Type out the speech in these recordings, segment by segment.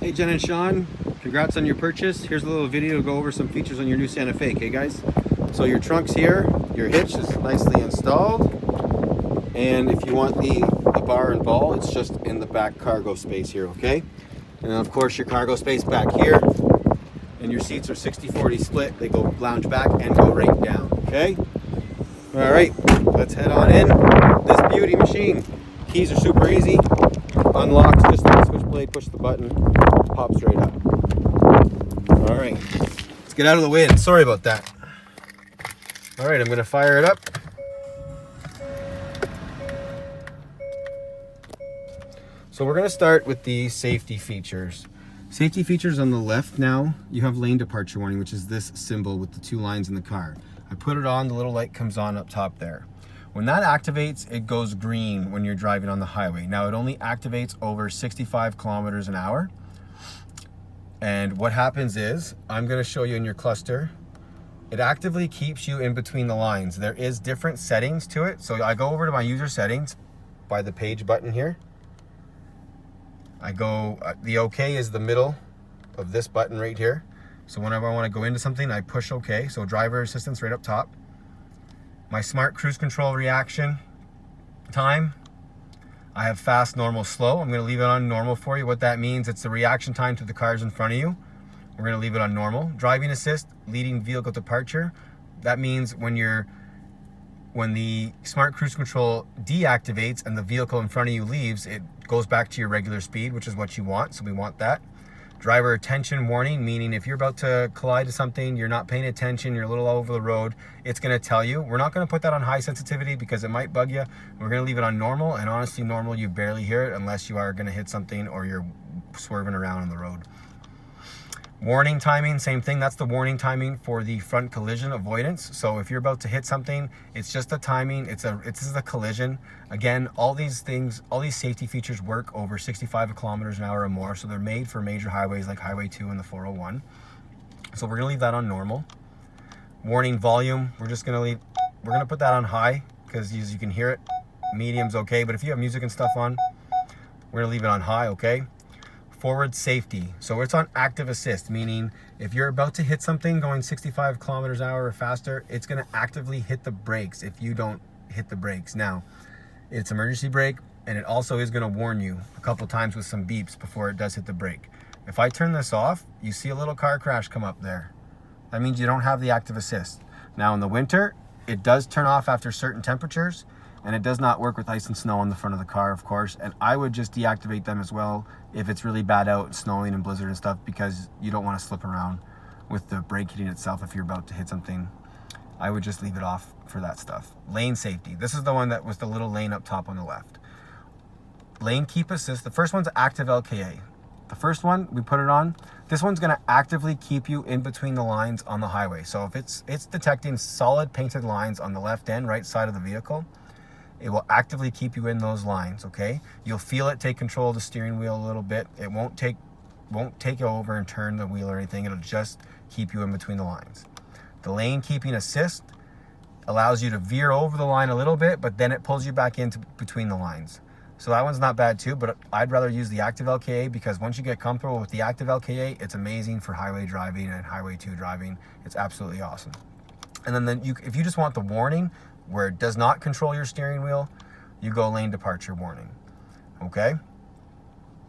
Hey Jen and Sean, congrats on your purchase. Here's a little video to go over some features on your new Santa Fe, okay guys? So your trunk's here, your hitch is nicely installed, and if you want the bar and ball, it's just in the back cargo space here, okay? And then of course your cargo space back here, and your seats are 60-40 split. They go lounge back and go right down, okay? All right, let's head on in. This beauty machine. Keys are super easy. Unlocks just like a switchblade, push the button, pops right up. All right, let's get out of the wind. Sorry about that. All right, I'm gonna fire it up. So we're gonna start with the safety features. Safety features on the left now, you have lane departure warning, which is this symbol with the two lines in the car. I put it on, the little light comes on up top there. When that activates, it goes green when you're driving on the highway. Now it only activates over 65 kilometers an hour. And what happens is, I'm gonna show you in your cluster, it actively keeps you in between the lines. There is different settings to it. So I go over to my user settings by the page button here. I go, the OK is the middle of this button right here. So whenever I want to go into something, I push OK. So driver assistance right up top. My smart cruise control reaction time. I have fast, normal, slow. I'm going to leave it on normal for you. What that means, it's the reaction time to the cars in front of you. We're going to leave it on normal. Driving assist, leading vehicle departure. That means when the smart cruise control deactivates and the vehicle in front of you leaves, it goes back to your regular speed, which is what you want, so we want that. Driver attention warning, meaning if you're about to collide to something, you're not paying attention, you're a little over the road, it's gonna tell you. We're not gonna put that on high sensitivity because it might bug you. We're gonna leave it on normal, and honestly, normal, you barely hear it unless you are gonna hit something or you're swerving around on the road. Warning timing, same thing. That's the warning timing for the front collision avoidance. So if you're about to hit something, it's just a timing. This is a collision. Again, all these things, all these safety features work over 65 kilometers an hour or more. So they're made for major highways like Highway 2 and the 401. So we're gonna leave that on normal. Warning volume, we're gonna put that on high because as you can hear it. Medium's okay, but if you have music and stuff on, we're gonna leave it on high, okay? Forward safety. So it's on active assist, meaning if you're about to hit something going 65 kilometers an hour or faster, it's going to actively hit the brakes if you don't hit the brakes. Now, it's emergency brake, and it also is going to warn you a couple times with some beeps before it does hit the brake. If I turn this off, you see a little car crash come up there. That means you don't have the active assist. Now in the winter, it does turn off after certain temperatures, and it does not work with ice and snow on the front of the car, of course. And I would just deactivate them as well if it's really bad out, snowing and blizzard and stuff, because you don't want to slip around with the brake hitting itself if you're about to hit something. I would just leave it off for that stuff. Lane safety. This is the one that was the little lane up top on the left. Lane keep assist. The first one's active LKA. The first one, we put it on. This one's gonna actively keep you in between the lines on the highway. So if it's detecting solid painted lines on the left and right side of the vehicle, it will actively keep you in those lines, okay? You'll feel it take control of the steering wheel a little bit. It won't take you over and turn the wheel or anything. It'll just keep you in between the lines. The lane keeping assist allows you to veer over the line a little bit, but then it pulls you back into between the lines. So that one's not bad too, but I'd rather use the active LKA because once you get comfortable with the active LKA, it's amazing for highway driving and Highway 2 driving. It's absolutely awesome. And then if you just want the warning, where it does not control your steering wheel, you go lane departure warning, okay?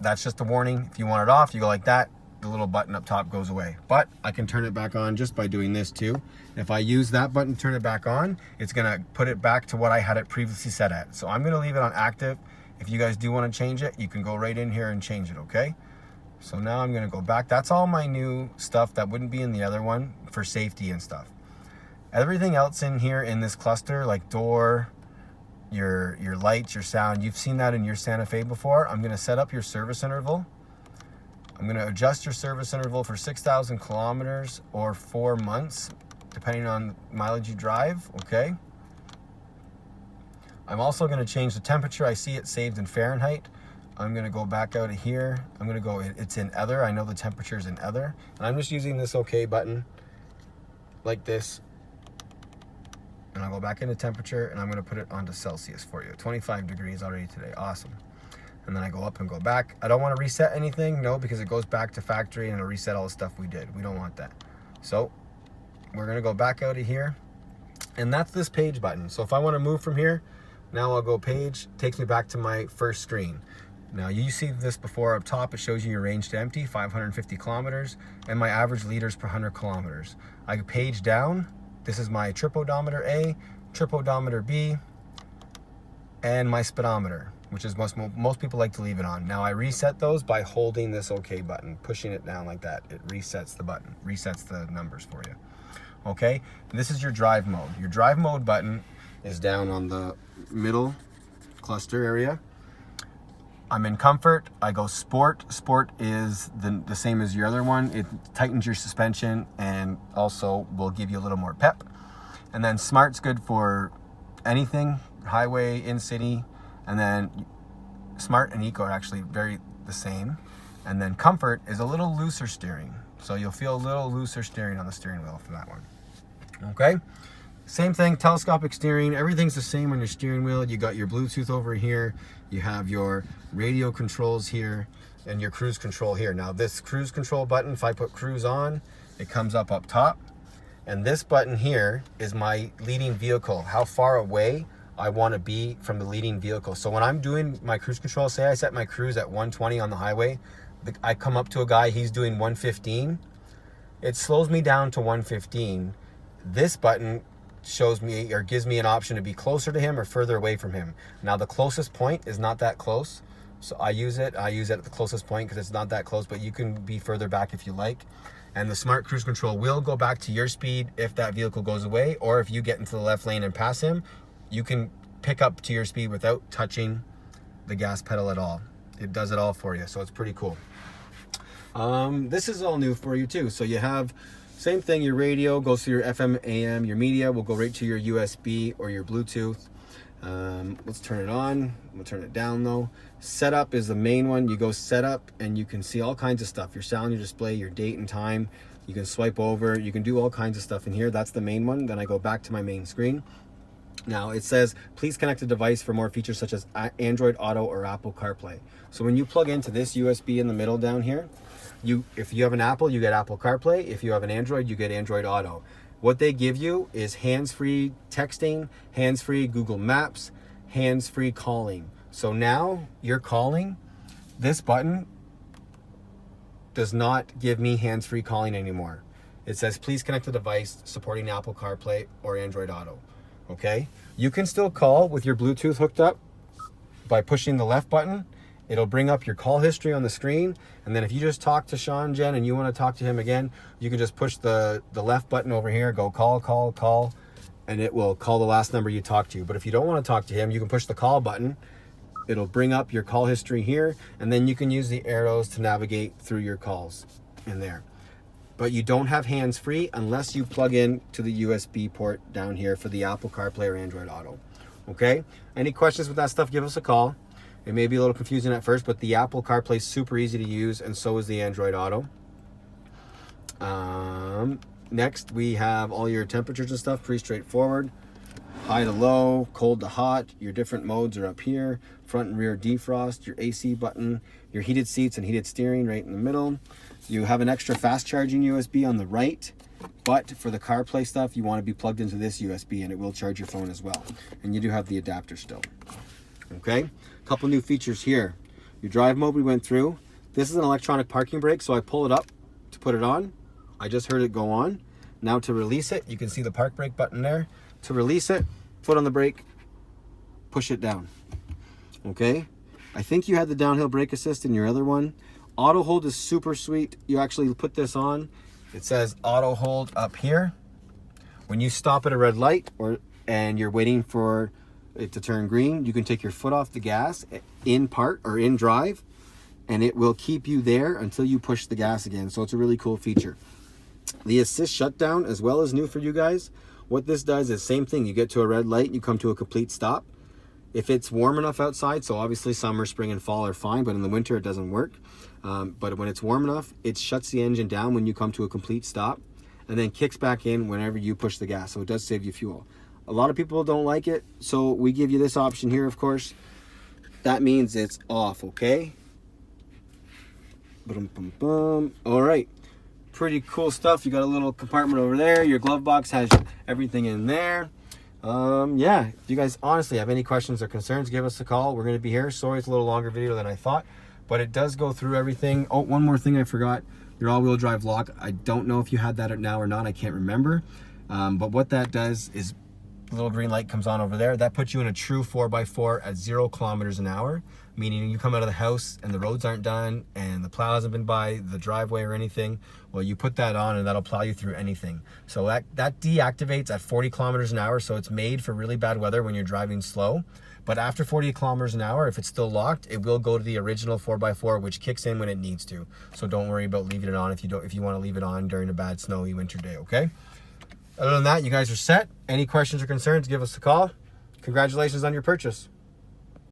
That's just a warning. If you want it off, you go like that, the little button up top goes away. But I can turn it back on just by doing this too. If I use that button to turn it back on, it's gonna put it back to what I had it previously set at. So I'm gonna leave it on active. If you guys do wanna change it, you can go right in here and change it, okay? So now I'm gonna go back. That's all my new stuff that wouldn't be in the other one for safety and stuff. Everything else in here in this cluster, like door, your lights, your sound, you've seen that in your Santa Fe before. I'm gonna set up your service interval. I'm gonna adjust your service interval for 6,000 kilometers or 4 months, depending on mileage you drive, okay? I'm also gonna change the temperature. I see it saved in Fahrenheit. I'm gonna go back out of here. I'm gonna go, it's in Ether. I know the temperature's in Ether. And I'm just using this OK button like this. And I'll go back into temperature and I'm gonna put it onto Celsius for you. 25 degrees already today, awesome. and then I go up and go back. I don't want to reset anything, no, because it goes back to factory and it'll reset all the stuff we did. We don't want that. So we're gonna go back out of here, and that's this page button. So if I want to move from here, now I'll go page, takes me back to my first screen. Now you see this before up top, it shows you your range to empty, 550 kilometers, and my average liters per 100 kilometers. I go page down, this is my trip odometer A, trip odometer B, and my speedometer, which is most people like to leave it on. Now I reset those by holding this OK button, pushing it down like that. It resets the button, resets the numbers for you. Okay, and this is your drive mode. Your drive mode button is down on the middle cluster area. I'm in comfort, I go sport. Sport is the same as your other one. It tightens your suspension and also will give you a little more pep. And then smart's good for anything, highway, in city. And then smart and eco are actually very the same. And then comfort is a little looser steering. So you'll feel a little looser steering on the steering wheel for that one. Okay? Same thing, telescopic steering, everything's the same on your steering wheel. You got your Bluetooth over here, you have your radio controls here, and your cruise control here. Now this cruise control button, if I put cruise on, it comes up top. And this button here is my leading vehicle, how far away I want to be from the leading vehicle. So when I'm doing my cruise control, say I set my cruise at 120 on the highway, I come up to a guy, he's doing 115, it slows me down to 115. This button shows me or gives me an option to be closer to him or further away from him. Now the closest point is not that close, so I use it at the closest point because it's not that close, but you can be further back if you like. And the smart cruise control will go back to your speed if that vehicle goes away, or if you get into the left lane and pass him, you can pick up to your speed without touching the gas pedal at all. It does it all for you, so it's pretty cool. This is all new for you too. So you have same thing, your radio goes through your FM, AM, your media will go right to your USB or your Bluetooth. Let's turn it on. We'll turn it down though. Setup is the main one. You go setup and you can see all kinds of stuff. Your sound, your display, your date and time. You can swipe over. You can do all kinds of stuff in here. That's the main one. Then I go back to my main screen. Now it says, please connect a device for more features such as Android Auto or Apple CarPlay. So when you plug into this USB in the middle down here, if you have an Apple, you get Apple CarPlay. If you have an Android, you get Android Auto. What they give you is hands-free texting, hands-free Google Maps, hands-free calling. So now you're calling, this button does not give me hands-free calling anymore. It says, please connect a device supporting Apple CarPlay or Android Auto. Okay? You can still call with your Bluetooth hooked up by pushing the left button. It'll bring up your call history on the screen, and then if you just talk to Sean Jen and you want to talk to him again, you can just push the left button over here, go call, and it will call the last number you talked to. But if you don't want to talk to him, you can push the call button. It'll bring up your call history here, and then you can use the arrows to navigate through your calls in there. But you don't have hands-free unless you plug in to the USB port down here for the Apple CarPlay or Android Auto. Okay? Any questions with that stuff, give us a call. It may be a little confusing at first, but the Apple CarPlay is super easy to use, and so is the Android Auto. Next, we have all your temperatures and stuff, pretty straightforward. High to low, cold to hot. Your different modes are up here. Front and rear defrost, your AC button, your heated seats and heated steering right in the middle. You have an extra fast charging USB on the right, but for the CarPlay stuff, you want to be plugged into this USB, and it will charge your phone as well. And you do have the adapter still. Okay, a couple new features here. Your drive mode we went through. This is an electronic parking brake, so I pull it up to put it on. I just heard it go on. Now to release it, you can see the park brake button there. To release it, foot on the brake, push it down. Okay, I think you had the downhill brake assist in your other one. Auto hold is super sweet. You actually put this on. It says auto hold up here. When you stop at a red light and you're waiting for it to turn green, you can take your foot off the gas in park or in drive, and it will keep you there until you push the gas again. So it's a really cool feature. The assist shutdown as well is new for you guys. What this does is same thing. You get to a red light, you come to a complete stop. If it's warm enough outside, so obviously summer, spring, and fall are fine, but in the winter it doesn't work. But when it's warm enough, it shuts the engine down when you come to a complete stop, and then kicks back in whenever you push the gas. So it does save you fuel. A lot of people don't like it, so we give you this option here, of course. that means it's off, okay? Boom, boom, boom. All right. Pretty cool stuff. You got a little compartment over there. Your glove box has everything in there. Yeah, if you guys honestly have any questions or concerns, give us a call. We're going to be here. Sorry it's a little longer video than I thought, but it does go through everything. Oh, one more thing I forgot. Your all-wheel drive lock. I don't know if you had that now or not. I can't remember. But what that does is the little green light comes on over there. That puts you in a true 4x4 at 0 kilometers an hour, meaning you come out of the house and the roads aren't done and the plow hasn't been by the driveway or anything. Well, you put that on and that'll plow you through anything. So that deactivates at 40 kilometers an hour. So it's made for really bad weather when you're driving slow. But after 40 kilometers an hour, if it's still locked, it will go to the original 4x4, which kicks in when it needs to. So don't worry about leaving it on if you want to leave it on during a bad snowy winter day, okay? Other than that, you guys are set. Any questions or concerns, give us a call. Congratulations on your purchase.